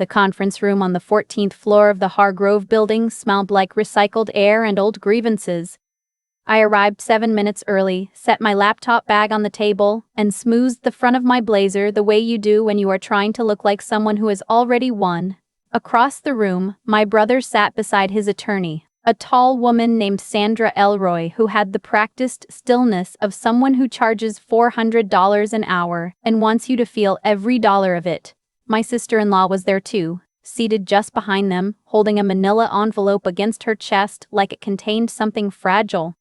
The conference room on the 14th floor of the Hargrove building smelled like recycled air and old grievances. I arrived 7 minutes early, set my laptop bag on the table, and smoothed the front of my blazer the way you do when you are trying to look like someone who has already won. Across the room, my brother sat beside his attorney, a tall woman named Sandra Elroy who had the practiced stillness of someone who charges $400 an hour and wants you to feel every dollar of it. My sister-in-law was there too, seated just behind them, holding a manila envelope against her chest like it contained something fragile.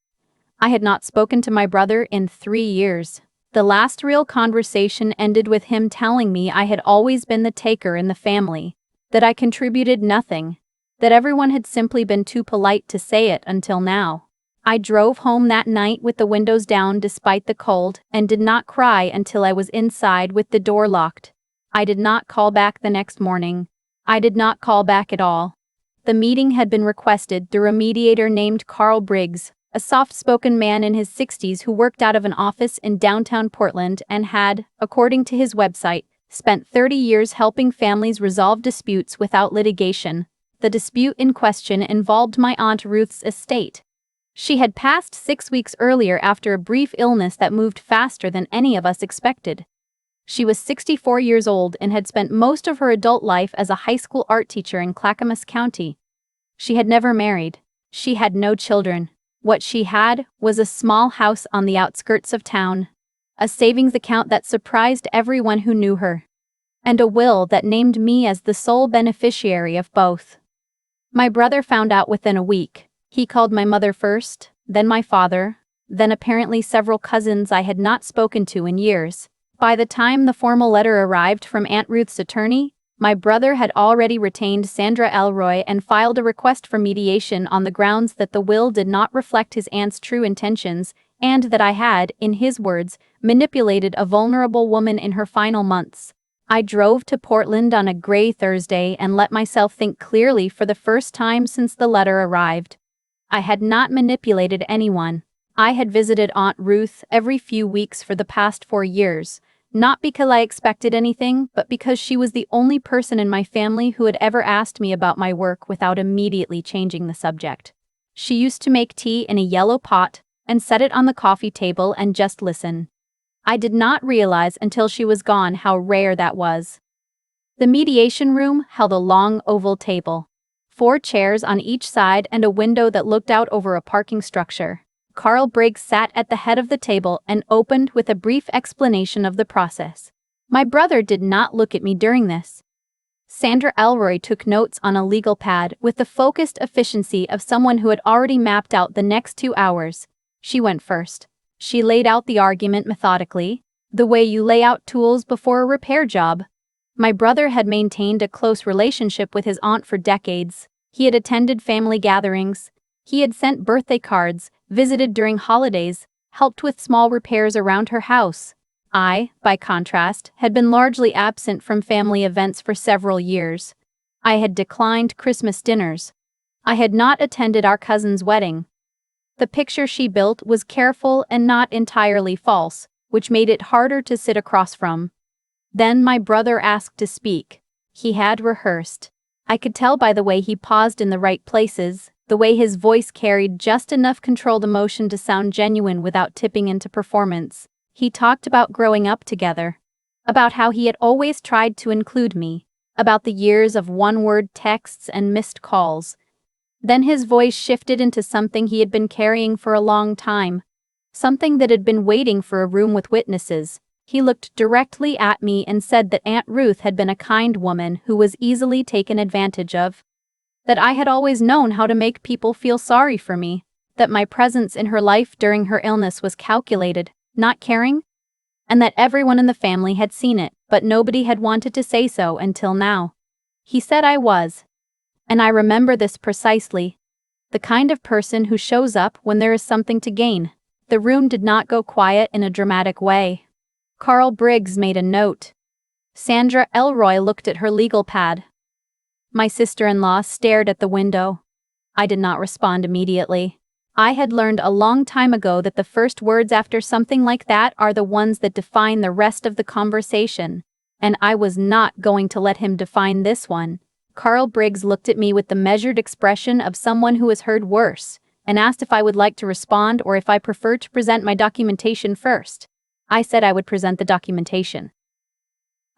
I had not spoken to my brother in 3 years. The last real conversation ended with him telling me I had always been the taker in the family, that I contributed nothing, that everyone had simply been too polite to say it until now. I drove home that night with the windows down despite the cold and did not cry until I was inside with the door locked. I did not call back the next morning. I did not call back at all. The meeting had been requested through a mediator named Carl Briggs, a soft-spoken man in his 60s who worked out of an office in downtown Portland and had, according to his website, spent 30 years helping families resolve disputes without litigation. The dispute in question involved my Aunt Ruth's estate. She had passed 6 weeks earlier after a brief illness that moved faster than any of us expected. She was 64 years old and had spent most of her adult life as a high school art teacher in Clackamas County. She had never married. She had no children. What she had was a small house on the outskirts of town, a savings account that surprised everyone who knew her, and a will that named me as the sole beneficiary of both. My brother found out within a week. He called my mother first, then my father, then apparently several cousins I had not spoken to in years. By the time the formal letter arrived from Aunt Ruth's attorney, my brother had already retained Sandra Elroy and filed a request for mediation on the grounds that the will did not reflect his aunt's true intentions and that I had, in his words, manipulated a vulnerable woman in her final months. I drove to Portland on a gray Thursday and let myself think clearly for the first time since the letter arrived. I had not manipulated anyone. I had visited Aunt Ruth every few weeks for the past 4 years. Not because I expected anything, but because she was the only person in my family who had ever asked me about my work without immediately changing the subject. She used to make tea in a yellow pot and set it on the coffee table and just listen. I did not realize until she was gone how rare that was. The mediation room held a long oval table, 4 chairs on each side and a window that looked out over a parking structure. Carl Briggs sat at the head of the table and opened with a brief explanation of the process. My brother did not look at me during this. Sandra Elroy took notes on a legal pad with the focused efficiency of someone who had already mapped out the next 2 hours. She went first. She laid out the argument methodically, the way you lay out tools before a repair job. My brother had maintained a close relationship with his aunt for decades. He had attended family gatherings. He had sent birthday cards, visited during holidays, helped with small repairs around her house. I, by contrast, had been largely absent from family events for several years. I had declined Christmas dinners. I had not attended our cousin's wedding. The picture she built was careful and not entirely false, which made it harder to sit across from. Then my brother asked to speak. He had rehearsed. I could tell by the way he paused in the right places, the way his voice carried just enough controlled emotion to sound genuine without tipping into performance. He talked about growing up together, about how he had always tried to include me, about the years of one-word texts and missed calls. Then his voice shifted into something he had been carrying for a long time, something that had been waiting for a room with witnesses. He looked directly at me and said that Aunt Ruth had been a kind woman who was easily taken advantage of, that I had always known how to make people feel sorry for me, that my presence in her life during her illness was calculated, not caring, and that everyone in the family had seen it, but nobody had wanted to say so until now. He said I was, and I remember this precisely, the kind of person who shows up when there is something to gain. The room did not go quiet in a dramatic way. Carl Briggs made a note. Sandra Elroy looked at her legal pad. My sister-in-law stared at the window. I did not respond immediately. I had learned a long time ago that the first words after something like that are the ones that define the rest of the conversation, and I was not going to let him define this one. Carl Briggs looked at me with the measured expression of someone who has heard worse, and asked if I would like to respond or if I preferred to present my documentation first. I said I would present the documentation.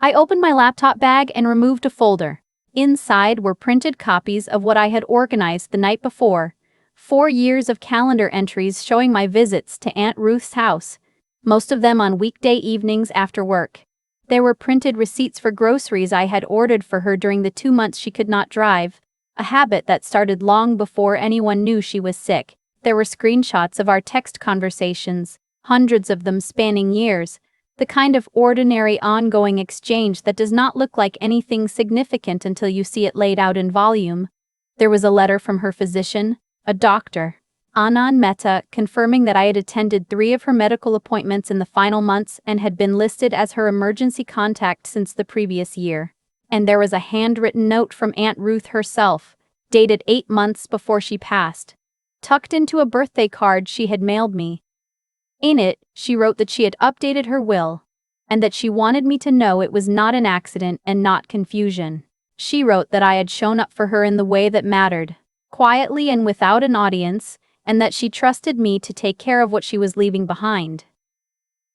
I opened my laptop bag and removed a folder. Inside were printed copies of what I had organized the night before, 4 years of calendar entries showing my visits to Aunt Ruth's house, most of them on weekday evenings after work. There were printed receipts for groceries I had ordered for her during the 2 months she could not drive, a habit that started long before anyone knew she was sick. There were screenshots of our text conversations, hundreds of them spanning years, the kind of ordinary ongoing exchange that does not look like anything significant until you see it laid out in volume. There was a letter from her physician, a doctor, Anand Mehta, confirming that I had attended 3 of her medical appointments in the final months and had been listed as her emergency contact since the previous year. And there was a handwritten note from Aunt Ruth herself, dated 8 months before she passed, tucked into a birthday card she had mailed me. In it, she wrote that she had updated her will, and that she wanted me to know it was not an accident and not confusion. She wrote that I had shown up for her in the way that mattered, quietly and without an audience, and that she trusted me to take care of what she was leaving behind.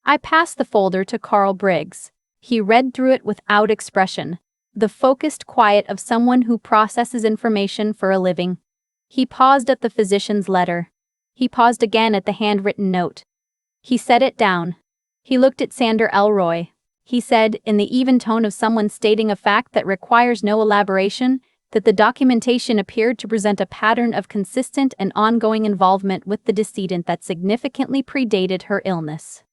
I passed the folder to Carl Briggs. He read through it without expression, the focused quiet of someone who processes information for a living. He paused at the physician's letter. He paused again at the handwritten note. He set it down. He looked at Sandra Elroy. He said, in the even tone of someone stating a fact that requires no elaboration, that the documentation appeared to present a pattern of consistent and ongoing involvement with the decedent that significantly predated her illness.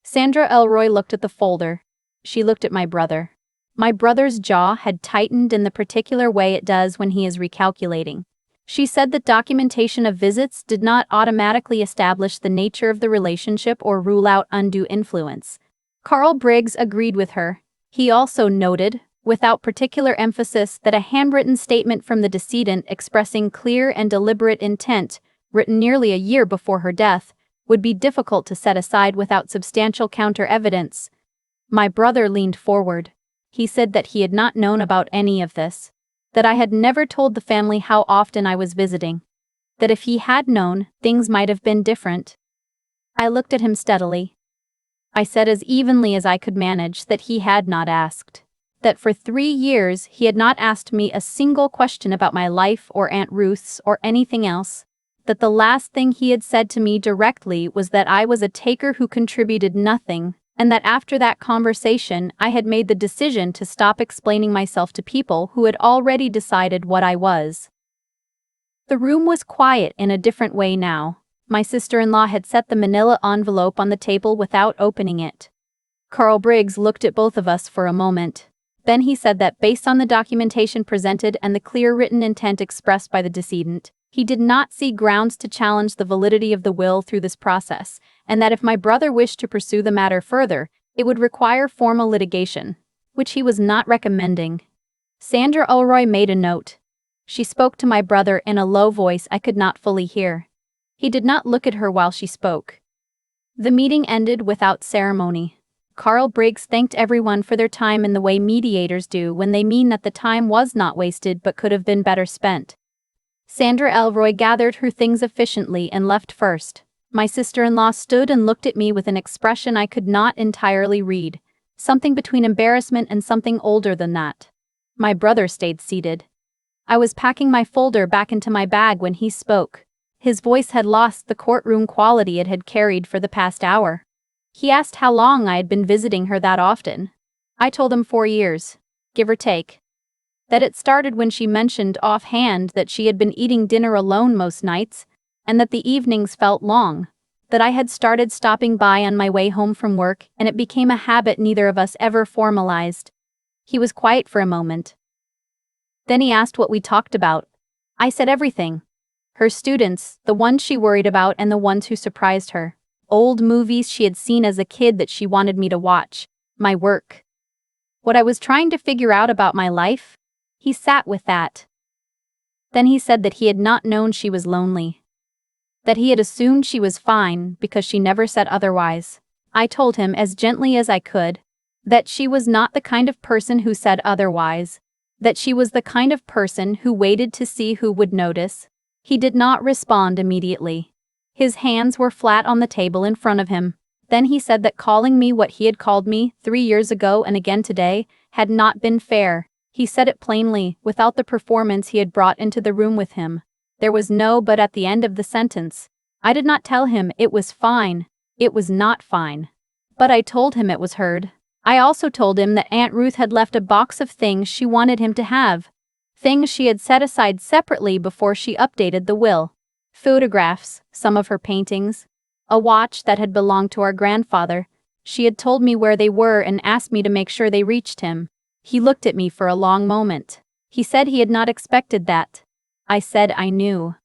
Sandra Elroy looked at the folder. She looked at my brother. My brother's jaw had tightened in the particular way it does when he is recalculating. She said that documentation of visits did not automatically establish the nature of the relationship or rule out undue influence. Carl Briggs agreed with her. He also noted, without particular emphasis, that a handwritten statement from the decedent expressing clear and deliberate intent, written nearly a year before her death, would be difficult to set aside without substantial counter-evidence. My brother leaned forward. He said that he had not known about any of this, that I had never told the family how often I was visiting, that if he had known, things might have been different. I looked at him steadily. I said as evenly as I could manage that he had not asked, that for 3 years he had not asked me a single question about my life or Aunt Ruth's or anything else, that the last thing he had said to me directly was that I was a taker who contributed nothing, and that after that conversation I had made the decision to stop explaining myself to people who had already decided what I was. The room was quiet in a different way now. My sister-in-law had set the manila envelope on the table without opening it. Carl Briggs looked at both of us for a moment. Then he said that based on the documentation presented and the clear written intent expressed by the decedent, he did not see grounds to challenge the validity of the will through this process, and that if my brother wished to pursue the matter further, it would require formal litigation, which he was not recommending. Sandra Elroy made a note. She spoke to my brother in a low voice I could not fully hear. He did not look at her while she spoke. The meeting ended without ceremony. Carl Briggs thanked everyone for their time in the way mediators do when they mean that the time was not wasted but could have been better spent. Sandra Elroy gathered her things efficiently and left first. My sister-in-law stood and looked at me with an expression I could not entirely read, something between embarrassment and something older than that. My brother stayed seated. I was packing my folder back into my bag when he spoke. His voice had lost the courtroom quality it had carried for the past hour. He asked how long I had been visiting her that often. I told him 4 years, give or take. That it started when she mentioned offhand that she had been eating dinner alone most nights, and that the evenings felt long, that I had started stopping by on my way home from work, and it became a habit neither of us ever formalized. He was quiet for a moment. Then he asked what we talked about. I said everything. Her students, the ones she worried about and the ones who surprised her. Old movies she had seen as a kid that she wanted me to watch. My work. What I was trying to figure out about my life. He sat with that. Then he said that he had not known she was lonely. That he had assumed she was fine because she never said otherwise. I told him as gently as I could. That she was not the kind of person who said otherwise. That she was the kind of person who waited to see who would notice. He did not respond immediately. His hands were flat on the table in front of him. Then he said that calling me what he had called me 3 years ago and again today had not been fair. He said it plainly, without the performance he had brought into the room with him. There was no but at the end of the sentence. I did not tell him it was fine. It was not fine. But I told him it was heard. I also told him that Aunt Ruth had left a box of things she wanted him to have. Things she had set aside separately before she updated the will. Photographs, some of her paintings. A watch that had belonged to our grandfather. She had told me where they were and asked me to make sure they reached him. He looked at me for a long moment. He said he had not expected that. I said I knew.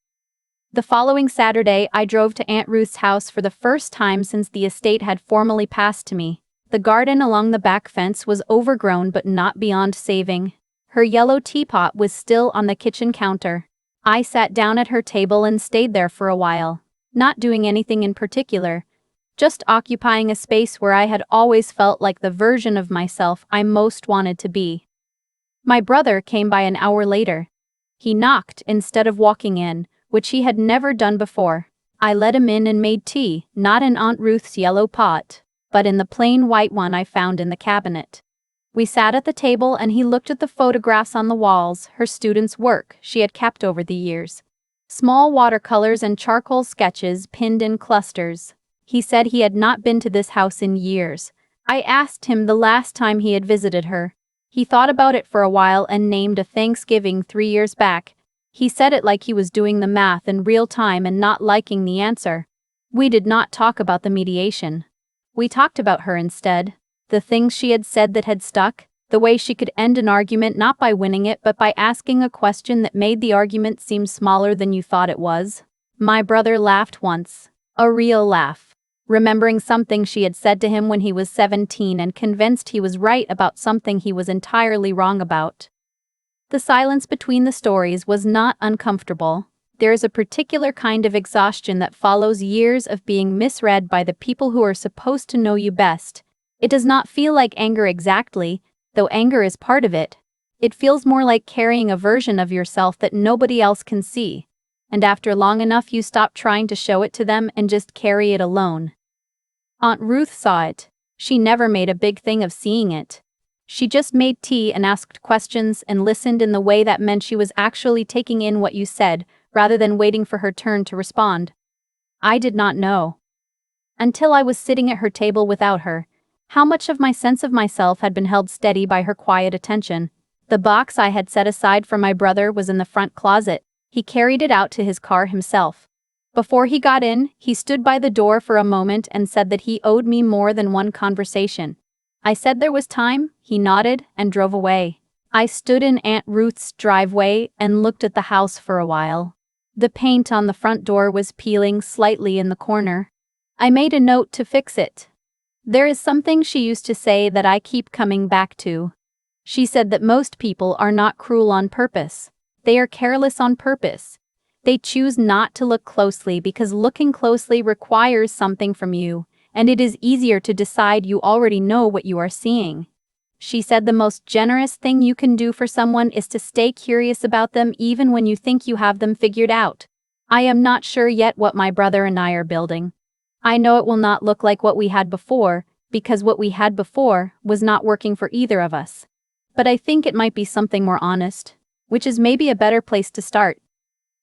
The following Saturday, I drove to Aunt Ruth's house for the first time since the estate had formally passed to me. The garden along the back fence was overgrown but not beyond saving. Her yellow teapot was still on the kitchen counter. I sat down at her table and stayed there for a while, not doing anything in particular, just occupying a space where I had always felt like the version of myself I most wanted to be. My brother came by an hour later. He knocked instead of walking in, which he had never done before. I let him in and made tea, not in Aunt Ruth's yellow pot, but in the plain white one I found in the cabinet. We sat at the table and he looked at the photographs on the walls, her students' work she had kept over the years. Small watercolors and charcoal sketches pinned in clusters. He said he had not been to this house in years. I asked him the last time he had visited her. He thought about it for a while and named a Thanksgiving 3 years back. He said it like he was doing the math in real time and not liking the answer. We did not talk about the mediation. We talked about her instead. The things she had said that had stuck. The way she could end an argument not by winning it but by asking a question that made the argument seem smaller than you thought it was. My brother laughed once. A real laugh. Remembering something she had said to him when he was 17 and convinced he was right about something he was entirely wrong about. The silence between the stories was not uncomfortable. There is a particular kind of exhaustion that follows years of being misread by the people who are supposed to know you best. It does not feel like anger exactly, though anger is part of it. It feels more like carrying a version of yourself that nobody else can see. And after long enough you stop trying to show it to them and just carry it alone. Aunt Ruth saw it. She never made a big thing of seeing it. She just made tea and asked questions and listened in the way that meant she was actually taking in what you said, rather than waiting for her turn to respond. I did not know, until I was sitting at her table without her, how much of my sense of myself had been held steady by her quiet attention. The box I had set aside for my brother was in the front closet. He carried it out to his car himself. Before he got in, he stood by the door for a moment and said that he owed me more than one conversation. I said there was time, he nodded, and drove away. I stood in Aunt Ruth's driveway and looked at the house for a while. The paint on the front door was peeling slightly in the corner. I made a note to fix it. There is something she used to say that I keep coming back to. She said that most people are not cruel on purpose. They are careless on purpose. They choose not to look closely because looking closely requires something from you, and it is easier to decide you already know what you are seeing. She said the most generous thing you can do for someone is to stay curious about them even when you think you have them figured out. I am not sure yet what my brother and I are building. I know it will not look like what we had before, because what we had before was not working for either of us. But I think it might be something more honest, which is maybe a better place to start.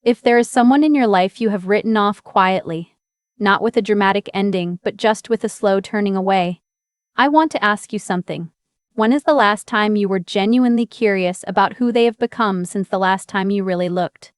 If there is someone in your life you have written off quietly, not with a dramatic ending, but just with a slow turning away, I want to ask you something. When is the last time you were genuinely curious about who they have become since the last time you really looked?